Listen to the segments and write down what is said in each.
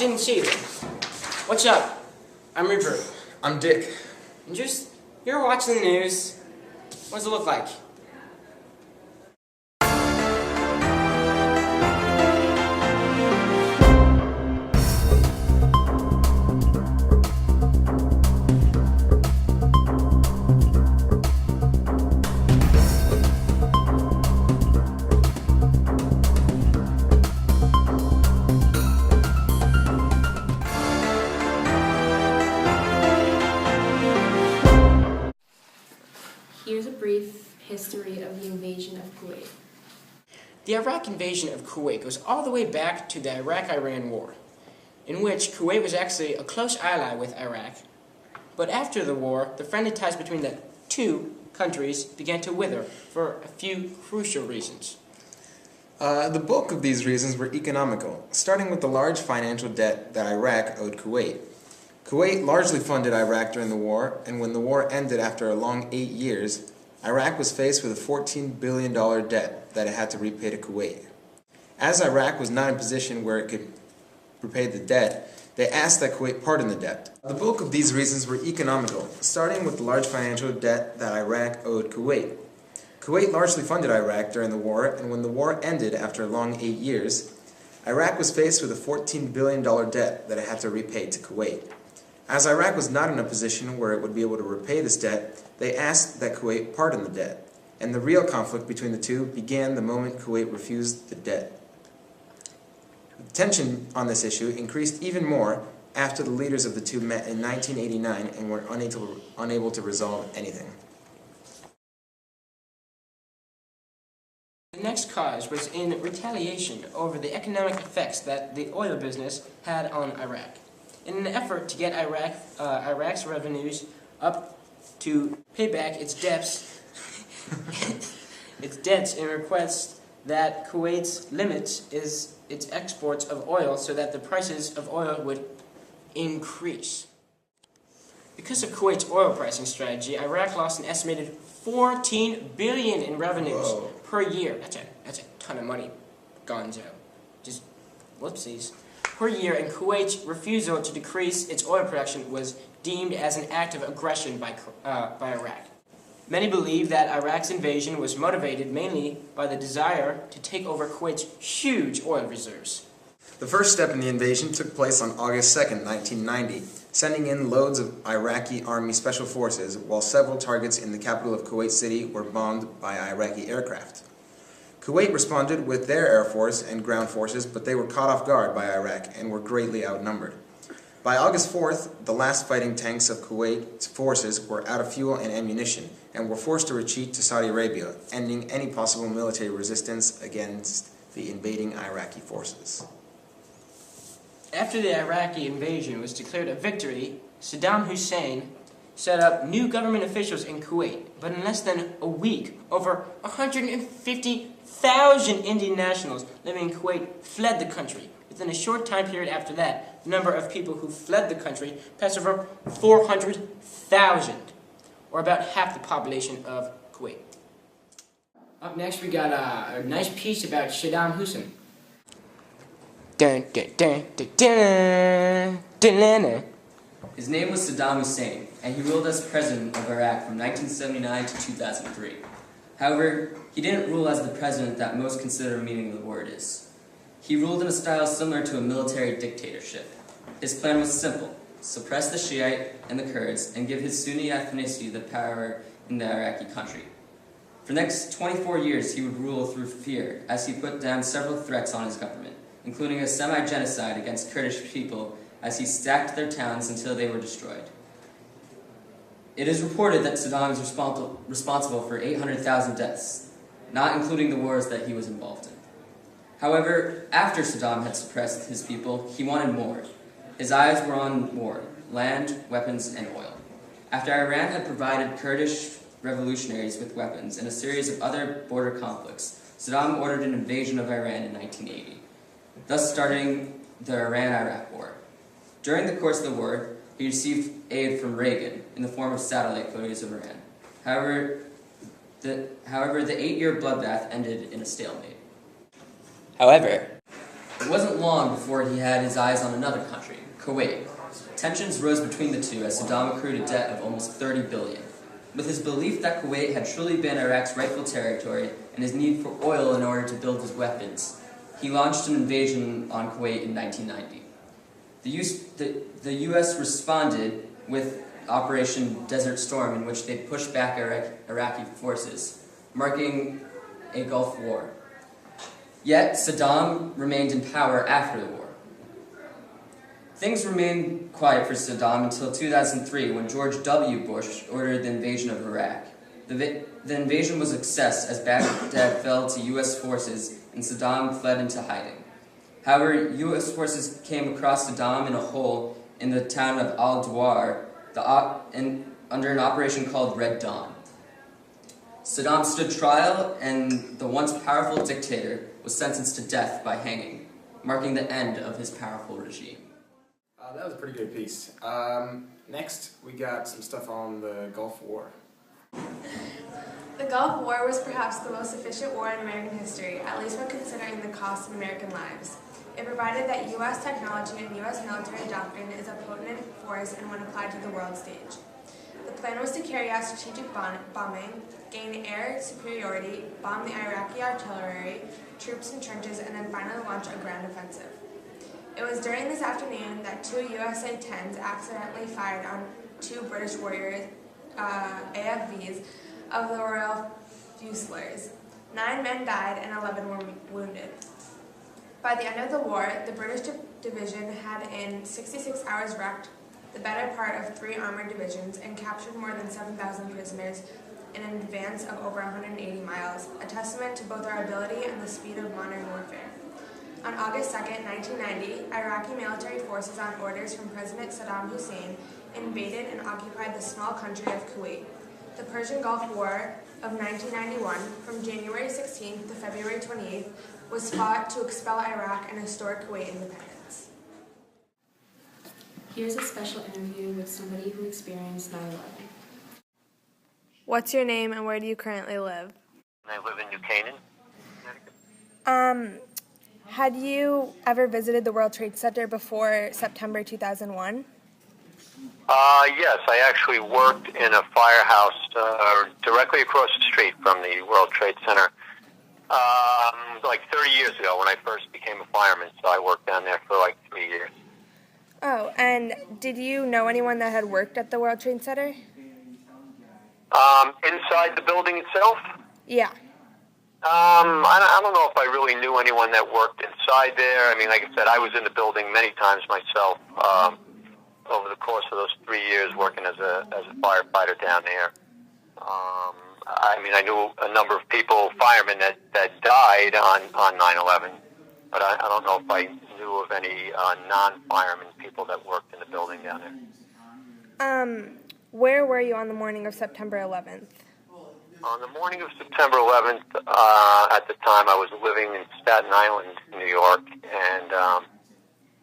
didn't see them. What's up? I'm Rupert. I'm Dick. And you're watching the news. What does it look like? Here's a brief history of the invasion of Kuwait. The Iraq invasion of Kuwait goes all the way back to the Iraq-Iran War, in which Kuwait was actually a close ally with Iraq. But after the war, the friendly ties between the two countries began to wither for a few crucial reasons. The bulk of these reasons were economical, starting with the large financial debt that Iraq owed Kuwait. Kuwait largely funded Iraq during the war, and when the war ended after a long 8 years, Iraq was faced with a $14 billion debt that it had to repay to Kuwait. As Iraq was not in a position where it could repay the debt, they asked that Kuwait pardon the debt. The bulk of these reasons were economical, starting with the large financial debt that Iraq owed Kuwait. Kuwait largely funded Iraq during the war, and when the war ended after a long 8 years, Iraq was faced with a $14 billion debt that it had to repay to Kuwait. As Iraq was not in a position where it would be able to repay this debt, they asked that Kuwait pardon the debt, and the real conflict between the two began the moment Kuwait refused the debt. The tension on this issue increased even more after the leaders of the two met in 1989 and were unable to resolve anything. The next cause was in retaliation over the economic effects that the oil business had on Iraq. In an effort to get Iraq's revenues up to pay back its debts, and requests that Kuwait limits its exports of oil so that the prices of oil would increase. Because of Kuwait's oil pricing strategy, Iraq lost an estimated $14 billion in revenues per year. That's a ton of money, gonzo. Just whoopsies. Per year, and Kuwait's refusal to decrease its oil production was deemed as an act of aggression by Iraq. Many believe that Iraq's invasion was motivated mainly by the desire to take over Kuwait's huge oil reserves. The first step in the invasion took place on August 2nd, 1990, sending in loads of Iraqi Army Special Forces, while several targets in the capital of Kuwait City were bombed by Iraqi aircraft. Kuwait responded with their air force and ground forces, but they were caught off guard by Iraq and were greatly outnumbered. By August 4th, the last fighting tanks of Kuwait's forces were out of fuel and ammunition and were forced to retreat to Saudi Arabia, ending any possible military resistance against the invading Iraqi forces. After the Iraqi invasion was declared a victory, Saddam Hussein set up new government officials in Kuwait, but in less than a week, over 150,000 Indian nationals living in Kuwait fled the country. Within a short time period after that, the number of people who fled the country passed over 400,000, or about half the population of Kuwait. Up next, we got a nice piece about Saddam Hussein. Dun, dun, dun, dun, dun, dun, dun, dun. His name was Saddam Hussein, and he ruled as president of Iraq from 1979 to 2003. However, he didn't rule as the president that most consider the meaning of the word is. He ruled in a style similar to a military dictatorship. His plan was simple: suppress the Shiite and the Kurds and give his Sunni ethnicity the power in the Iraqi country. For the next 24 years, he would rule through fear as he put down several threats on his government, including a semi-genocide against Kurdish people as he sacked their towns until they were destroyed. It is reported that Saddam is responsible for 800,000 deaths, not including the wars that he was involved in. However, after Saddam had suppressed his people, he wanted more. His eyes were on war: land, weapons, and oil. After Iran had provided Kurdish revolutionaries with weapons in a series of other border conflicts, Saddam ordered an invasion of Iran in 1980, thus starting the Iran-Iraq War. During the course of the war, he received aid from Reagan in the form of satellite photos of Iran. However, the 8-year bloodbath ended in a stalemate. However, It wasn't long before he had his eyes on another country, Kuwait. Tensions rose between the two as Saddam accrued a debt of almost $30 billion. With his belief that Kuwait had truly been Iraq's rightful territory and his need for oil in order to build his weapons, he launched an invasion on Kuwait in 1990. The U.S. responded with Operation Desert Storm, in which they pushed back Iraqi forces, marking a Gulf War. Yet, Saddam remained in power after the war. Things remained quiet for Saddam until 2003, when George W. Bush ordered the invasion of Iraq. The invasion was a success as Baghdad fell to U.S. forces and Saddam fled into hiding. However, U.S. forces came across Saddam in a hole in the town of Al-Dawar under an operation called Red Dawn. Saddam stood trial, and the once powerful dictator was sentenced to death by hanging, marking the end of his powerful regime. That was a pretty good piece. Next, we got some stuff on the Gulf War. The Gulf War was perhaps the most efficient war in American history, at least when considering the cost of American lives. It provided that U.S. technology and U.S. military doctrine is a potent force and when applied to the world stage. The plan was to carry out strategic bombing, gain air superiority, bomb the Iraqi artillery, troops in trenches, and then finally launch a ground offensive. It was during this afternoon that two USA-10s accidentally fired on two British warriors, AFVs, of the Royal Fusiliers. 9 men died and 11 were wounded. By the end of the war, the British division had in 66 hours wrecked the better part of 3 armored divisions and captured more than 7,000 prisoners in an advance of over 180 miles, a testament to both our ability and the speed of modern warfare. On August 2, 1990, Iraqi military forces on orders from President Saddam Hussein invaded and occupied the small country of Kuwait. The Persian Gulf War of 1991, from January 16th to February 28th, was fought to expel Iraq and restore Kuwait independence. Here's a special interview with somebody who experienced 9/11. What's your name and where do you currently live? I live in New Canaan, Connecticut. Had you ever visited the World Trade Center before September 2001? Yes, I actually worked in a firehouse directly across the street from the World Trade Center like 30 years ago when I first became a fireman, so I worked down there for like 3 years. Oh, and did you know anyone that had worked at the World Trade Center? Inside the building itself? Yeah. I don't know if I really knew anyone that worked inside there. I mean, like I said, I was in the building many times myself over the course of those 3 years working as a firefighter down there. I mean, I knew a number of people, firemen, that died on 9/11, but I don't know if I knew of any non-firemen people that worked in the building down there. Where were you on the morning of September 11th? On the morning of September 11th, at the time I was living in Staten Island, New York, and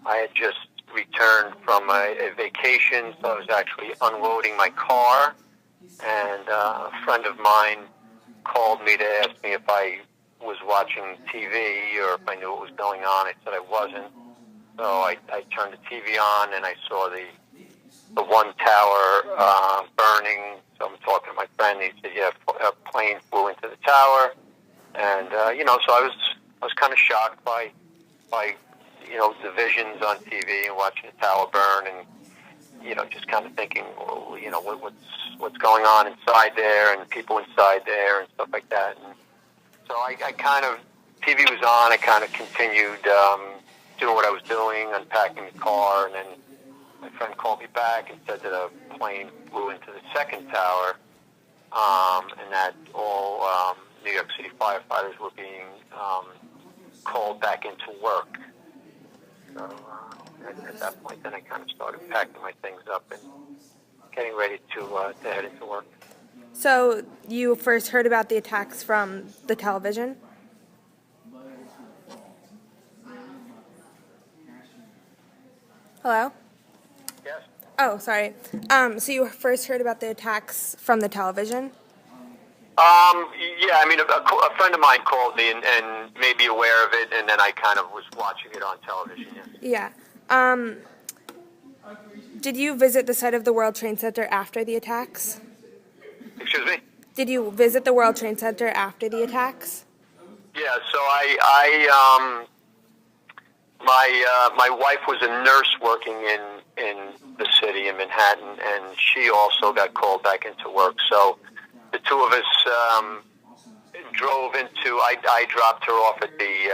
I had just returned from a vacation, so I was actually unloading my car, and a friend of mine called me to ask me if I was watching TV or if I knew what was going on. I said I wasn't, so I turned the TV on and I saw the one tower burning. So I'm talking to my friend. He said, "Yeah, a plane flew into the tower," and so I was kind of shocked by the visions on TV and watching the tower burn, and just kind of thinking, well, what's going on inside there and people inside there and stuff like that. And so I kind of, TV was on. I kind of continued doing what I was doing, unpacking the car, and then my friend called me back and said that a plane flew into the second tower, and that all New York City firefighters were being called back into work. So at that point, then I kind of started packing my things up and getting ready to head into work. So you first heard about the attacks from the television? Hello? Yes. Oh, sorry. So you first heard about the attacks from the television? Yeah, I mean, a friend of mine called me and made me aware of it, and then I kind of was watching it on television. Yeah. Did you visit the site of the World Trade Center after the attacks? Excuse me? Did you visit the World Trade Center after the attacks? Yeah, so my wife was a nurse working in the city in Manhattan, and she also got called back into work. So the two of us drove into. I dropped her off at the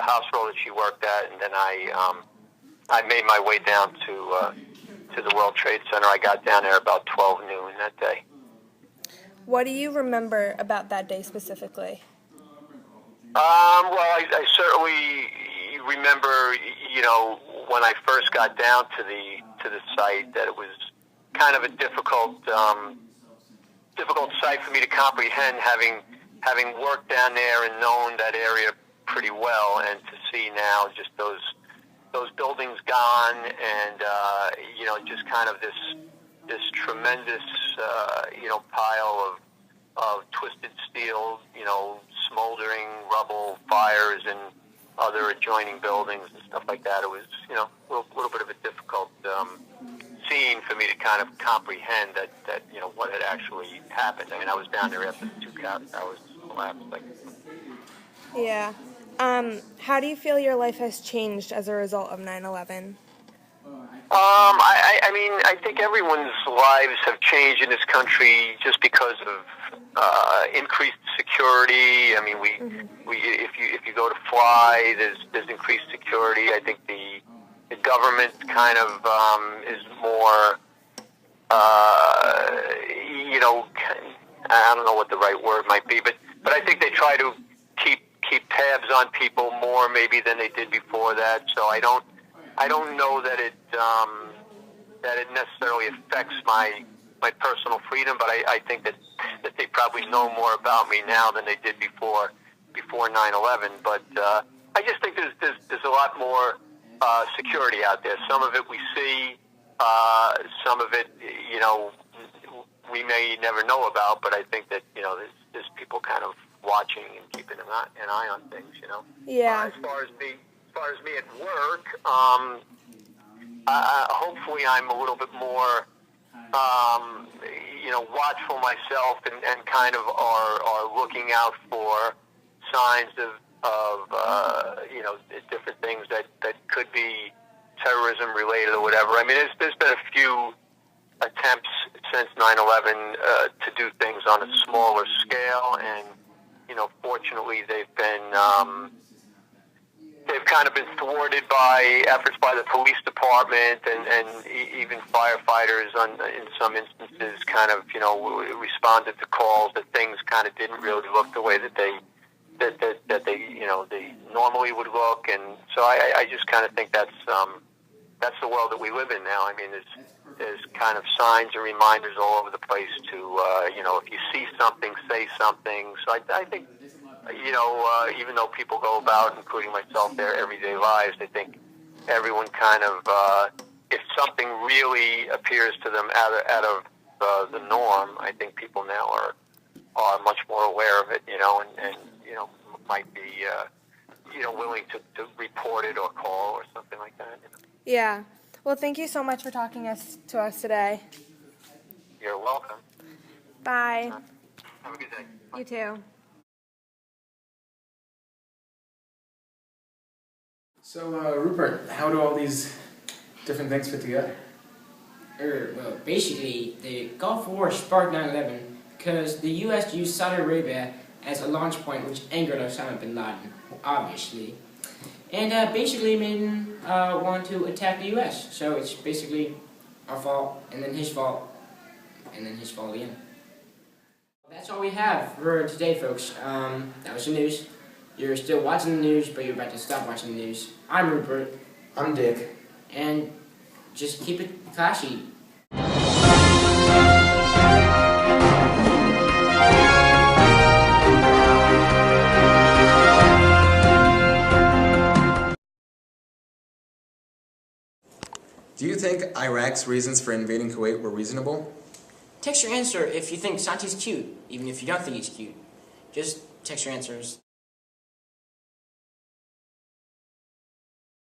hospital that she worked at, and then I made my way down to the World Trade Center. I got down there about 12 noon that day. What do you remember about that day specifically? Well, I certainly remember, when I first got down to the site, that it was kind of a difficult site for me to comprehend, having worked down there and known that area pretty well, and to see now just those buildings gone, and just kind of this tremendous pile of twisted steel, smoldering rubble, fires, and other adjoining buildings and stuff like that. It was, a little bit of a difficult scene for me to kind of comprehend that what had actually happened. I mean, I was down there after the 2 hours collapsed. Yeah. How do you feel your life has changed as a result of 9/11? I mean, I think everyone's lives have changed in this country just because of increased security. I mean, if you go to fly, there's increased security. I think the government kind of is more, I don't know what the right word might be, but I think they try to keep tabs on people more maybe than they did before that. So I don't know that it necessarily affects my personal freedom, but I think that they probably know more about me now than they did before 9/11. But I just think there's a lot more security out there. Some of it we see, some of it we may never know about. But I think that there's people kind of watching and keeping an eye on things. Yeah. As far as me at work, hopefully I'm a little bit more, watchful myself, and kind of are looking out for signs of different things that could be terrorism related or whatever. I mean, there's been a few attempts since 9/11 to do things on a smaller scale, and fortunately they've kind of been thwarted by efforts by the police department and even firefighters in some instances kind of responded to calls that things kind of didn't really look the way that they normally would look. And so I just kind of think that's the world that we live in now. I mean, there's kind of signs and reminders all over the place to if you see something, say something. So I think even though people go about, including myself, their everyday lives, I think everyone kind of, if something really appears to them out of the norm, I think people now are much more aware of it, and might be, willing to report it or call or something like that. Yeah. Well, thank you so much for talking to us today. You're welcome. Bye. Have a good day. You too. So, Rupert, how do all these different things fit together? Well, basically, the Gulf War sparked 9/11 because the U.S. used Saudi Arabia as a launch point, which angered Osama bin Laden, obviously. And basically made him want to attack the U.S. So it's basically our fault, and then his fault, and then his fault again. That's all we have for today, folks. That was the news. You're still watching the news, but you're about to stop watching the news. I'm Rupert. I'm Dick. And just keep it classy. Do you think Iraq's reasons for invading Kuwait were reasonable? Text your answer if you think Santi's cute, even if you don't think he's cute. Just text your answers.